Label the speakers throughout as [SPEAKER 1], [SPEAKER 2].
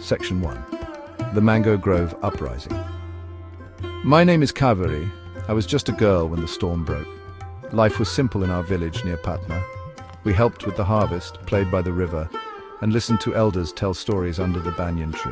[SPEAKER 1] Section 1. The Mango Grove Uprising. My name is Kaveri. I was just a girl when the storm broke. Life was simple in our village near Patna. We helped with the harvest, played by the river, and listened to elders tell stories under the banyan tree.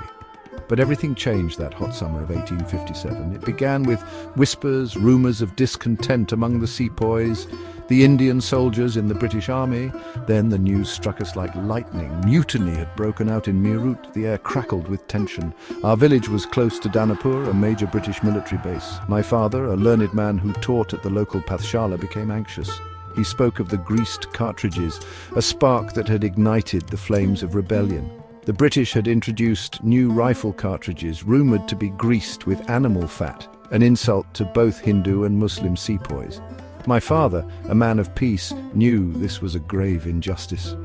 [SPEAKER 1] But everything changed that hot summer of 1857. It began with whispers, rumors of discontent among the sepoys, the Indian soldiers in the British Army. Then the news struck us like lightning. Mutiny had broken out in Meerut. The air crackled with tension. Our village was close to Danapur, a major British military base. My father, a learned man who taught at the local Pathshala, became anxious. He spoke of the greased cartridges, a spark that had ignited the flames of rebellion. The British had introduced new rifle cartridges, rumoured to be greased with animal fat, an insult to both Hindu and Muslim sepoys. My father, a man of peace, knew this was a grave injustice.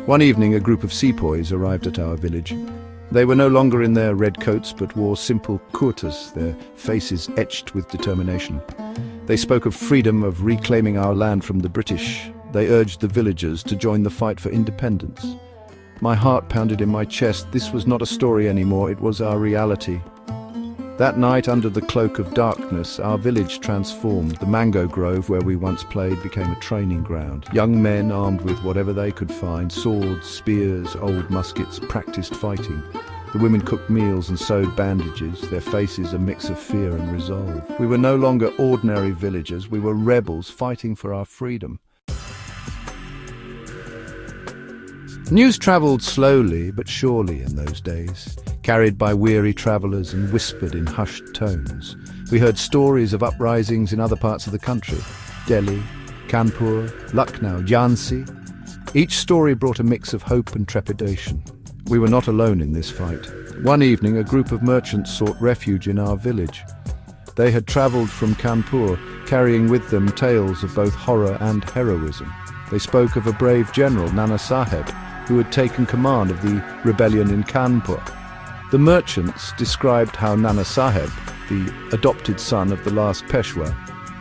[SPEAKER 1] One evening, a group of sepoys arrived at our village. They were no longer in their red coats, but wore simple kurtas, their faces etched with determination. They spoke of freedom, of reclaiming our land from the British. They urged the villagers to join the fight for independence. My heart pounded in my chest. This was not a story anymore, it was our reality. That night, under the cloak of darkness, our village transformed. The mango grove where we once played became a training ground. Young men, armed with whatever they could find, swords, spears, old muskets, practiced fighting. The women cooked meals and sewed bandages, their faces a mix of fear and resolve. We were no longer ordinary villagers, we were rebels fighting for our freedom. News travelled slowly but surely in those days, carried by weary travellers and whispered in hushed tones. We heard stories of uprisings in other parts of the country: Delhi, Kanpur, Lucknow, Jhansi. Each story brought a mix of hope and trepidation. We were not alone in this fight. One evening, a group of merchants sought refuge in our village. They had travelled from Kanpur, carrying with them tales of both horror and heroism. They spoke of a brave general, Nana Saheb, who had taken command of the rebellion in Kanpur. The merchants described how Nana Saheb, the adopted son of the last Peshwa,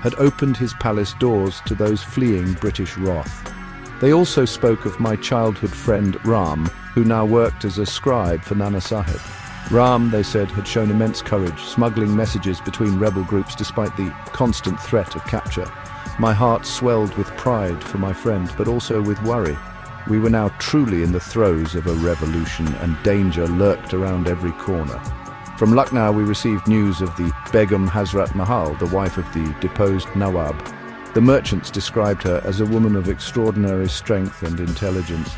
[SPEAKER 1] had opened his palace doors to those fleeing British wrath. They also spoke of my childhood friend Ram, who now worked as a scribe for Nana Saheb. Ram, they said, had shown immense courage, smuggling messages between rebel groups despite the constant threat of capture. My heart swelled with pride for my friend, but also with worry. We were now truly in the throes of a revolution, and danger lurked around every corner. From Lucknow we received news of the Begum Hazrat Mahal, the wife of the deposed Nawab. The merchants described her as a woman of extraordinary strength and intelligence.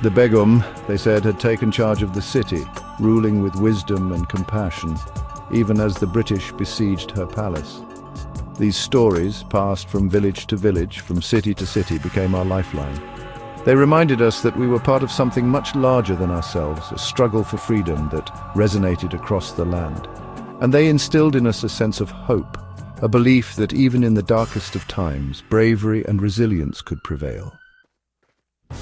[SPEAKER 1] The Begum, they said, had taken charge of the city, ruling with wisdom and compassion, even as the British besieged her palace. These stories, passed from village to village, from city to city, became our lifeline. They reminded us that we were part of something much larger than ourselves, a struggle for freedom that resonated across the land. And they instilled in us a sense of hope, a belief that even in the darkest of times, bravery and resilience could prevail. I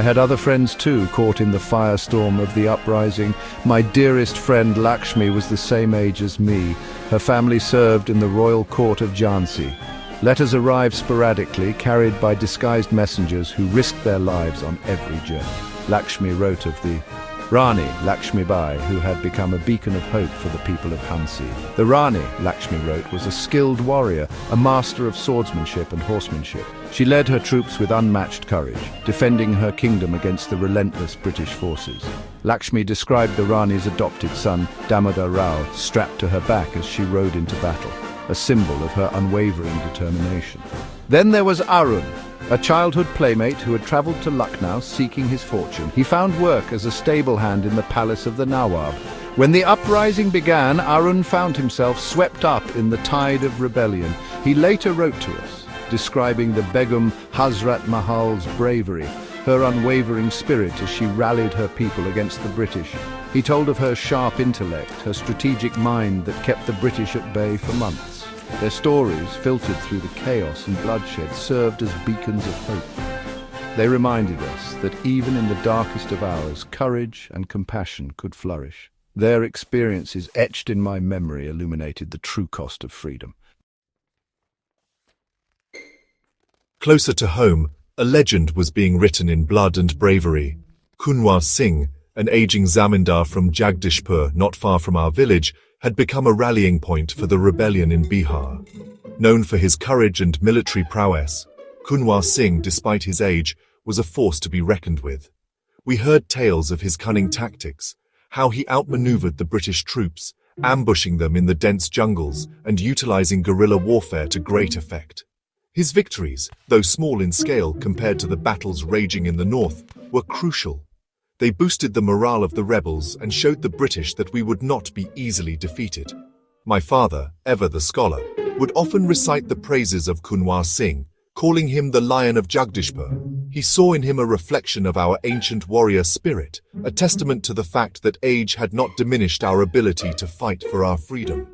[SPEAKER 1] had other friends too, caught in the firestorm of the uprising. My dearest friend Lakshmi was the same age as me. Her family served in the royal court of Jhansi. Letters arrived sporadically, carried by disguised messengers who risked their lives on every journey. Lakshmi wrote of the Rani, Lakshmi Bai, who had become a beacon of hope for the people of Jhansi. The Rani, Lakshmi wrote, was a skilled warrior, a master of swordsmanship and horsemanship. She led her troops with unmatched courage, defending her kingdom against the relentless British forces. Lakshmi described the Rani's adopted son, Damodar Rao, strapped to her back as she rode into battle, a symbol of her unwavering determination. Then there was Arun, a childhood playmate who had travelled to Lucknow seeking his fortune. He found work as a stable hand in the palace of the Nawab. When the uprising began, Arun found himself swept up in the tide of rebellion. He later wrote to us, describing the Begum Hazrat Mahal's bravery, her unwavering spirit as she rallied her people against the British. He told of her sharp intellect, her strategic mind that kept the British at bay for months. Their stories, filtered through the chaos and bloodshed, served as beacons of hope. They reminded us that even in the darkest of hours, courage and compassion could flourish. Their experiences, etched in my memory, illuminated the true cost of freedom.
[SPEAKER 2] Closer to home, a legend was being written in blood and bravery. Kunwar Singh, an aging zamindar from Jagdishpur, not far from our village, had become a rallying point for the rebellion in Bihar. Known for his courage and military prowess, Kunwar Singh, despite his age, was a force to be reckoned with. We heard tales of his cunning tactics, how he outmaneuvered the British troops, ambushing them in the dense jungles and utilizing guerrilla warfare to great effect. His victories, though small in scale compared to the battles raging in the north, were crucial. They boosted the morale of the rebels and showed the British that we would not be easily defeated. My father, ever the scholar, would often recite the praises of Kunwar Singh, calling him the Lion of Jagdishpur. He saw in him a reflection of our ancient warrior spirit, a testament to the fact that age had not diminished our ability to fight for our freedom.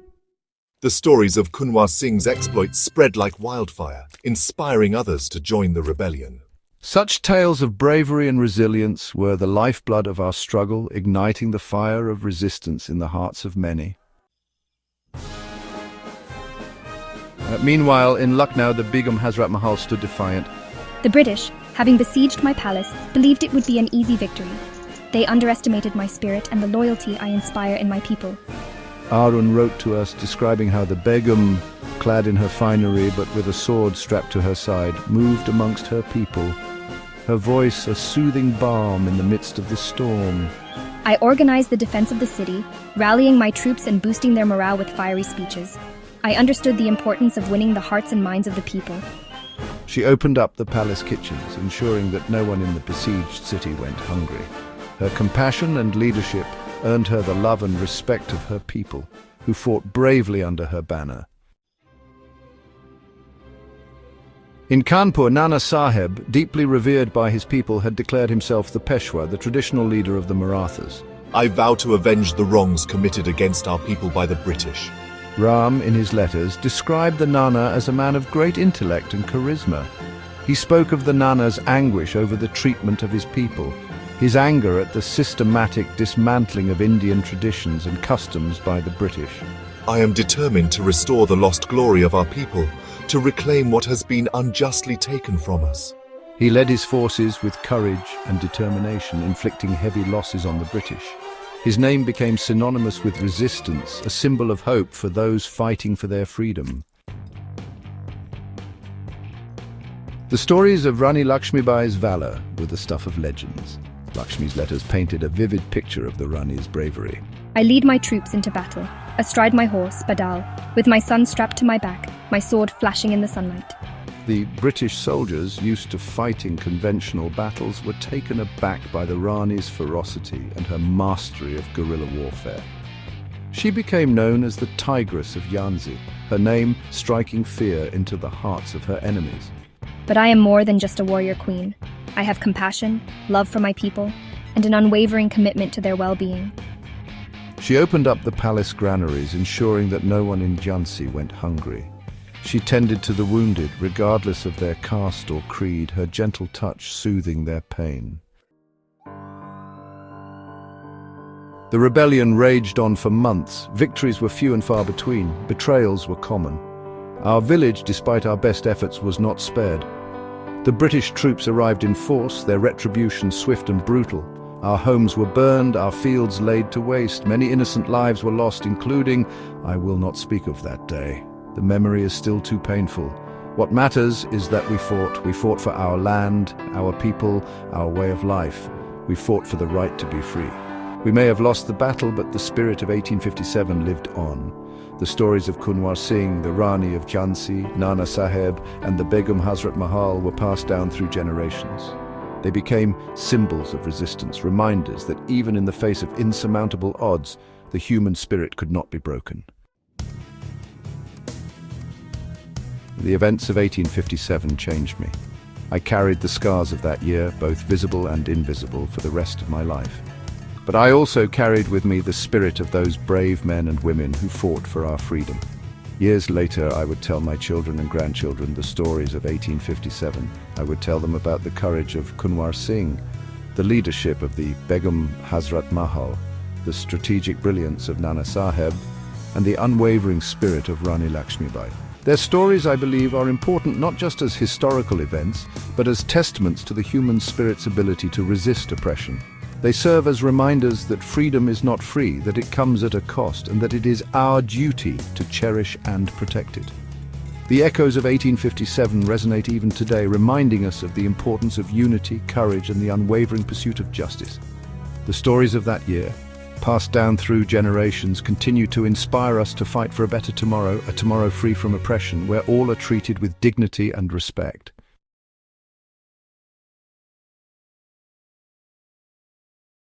[SPEAKER 2] The stories of Kunwar Singh's exploits spread like wildfire, inspiring others to join the rebellion.
[SPEAKER 1] Such tales of bravery and resilience were the lifeblood of our struggle, igniting the fire of resistance in the hearts of many. Meanwhile, in Lucknow, the Begum Hazrat Mahal stood defiant.
[SPEAKER 3] The British, having besieged my palace, believed it would be an easy victory. They underestimated my spirit and the loyalty I inspire in my people.
[SPEAKER 1] Arun wrote to us describing how the Begum, clad in her finery but with a sword strapped to her side, moved amongst her people, her voice a soothing balm in the midst of the storm.
[SPEAKER 3] I organized the defense of the city, rallying my troops and boosting their morale with fiery speeches. I understood the importance of winning the hearts and minds of the people.
[SPEAKER 1] She opened up the palace kitchens, ensuring that no one in the besieged city went hungry. Her compassion and leadership earned her the love and respect of her people, who fought bravely under her banner. In Kanpur, Nana Sahib, deeply revered by his people, had declared himself the Peshwa, the traditional leader of the Marathas.
[SPEAKER 2] I vow to avenge the wrongs committed against our people by the British.
[SPEAKER 1] Ram, in his letters, described the Nana as a man of great intellect and charisma. He spoke of the Nana's anguish over the treatment of his people, his anger at the systematic dismantling of Indian traditions and customs by the British.
[SPEAKER 2] I am determined to restore the lost glory of our people, to reclaim what has been unjustly taken from us.
[SPEAKER 1] He led his forces with courage and determination, inflicting heavy losses on the British. His name became synonymous with resistance, a symbol of hope for those fighting for their freedom. The stories of Rani Lakshmibai's valor were the stuff of legends. Lakshmi's letters painted a vivid picture of the Rani's bravery.
[SPEAKER 3] I lead my troops into battle, astride my horse, Badal, with my son strapped to my back, my sword flashing in the sunlight.
[SPEAKER 1] The British soldiers, used to fighting conventional battles, were taken aback by the Rani's ferocity and her mastery of guerrilla warfare. She became known as the Tigress of Jhansi, her name striking fear into the hearts of her enemies.
[SPEAKER 3] But I am more than just a warrior queen. I have compassion, love for my people, and an unwavering commitment to their well-being.
[SPEAKER 1] She opened up the palace granaries, ensuring that no one in Jhansi went hungry. She tended to the wounded, regardless of their caste or creed, her gentle touch soothing their pain. The rebellion raged on for months. Victories were few and far between. Betrayals were common. Our village, despite our best efforts, was not spared. The British troops arrived in force, their retribution swift and brutal. Our homes were burned, our fields laid to waste. Many innocent lives were lost, including, I will not speak of that day. The memory is still too painful. What matters is that we fought. We fought for our land, our people, our way of life. We fought for the right to be free. We may have lost the battle, but the spirit of 1857 lived on. The stories of Kunwar Singh, the Rani of Jhansi, Nana Sahib, and the Begum Hazrat Mahal were passed down through generations. They became symbols of resistance, reminders that even in the face of insurmountable odds, the human spirit could not be broken. The events of 1857 changed me. I carried the scars of that year, both visible and invisible, for the rest of my life. But I also carried with me the spirit of those brave men and women who fought for our freedom. Years later, I would tell my children and grandchildren the stories of 1857. I would tell them about the courage of Kunwar Singh, the leadership of the Begum Hazrat Mahal, the strategic brilliance of Nana Sahib, and the unwavering spirit of Rani Lakshmibai. Their stories, I believe, are important not just as historical events, but as testaments to the human spirit's ability to resist oppression. They serve as reminders that freedom is not free, that it comes at a cost, and that it is our duty to cherish and protect it. The echoes of 1857 resonate even today, reminding us of the importance of unity, courage, and the unwavering pursuit of justice. The stories of that year, passed down through generations, continue to inspire us to fight for a better tomorrow, a tomorrow free from oppression, where all are treated with dignity and respect.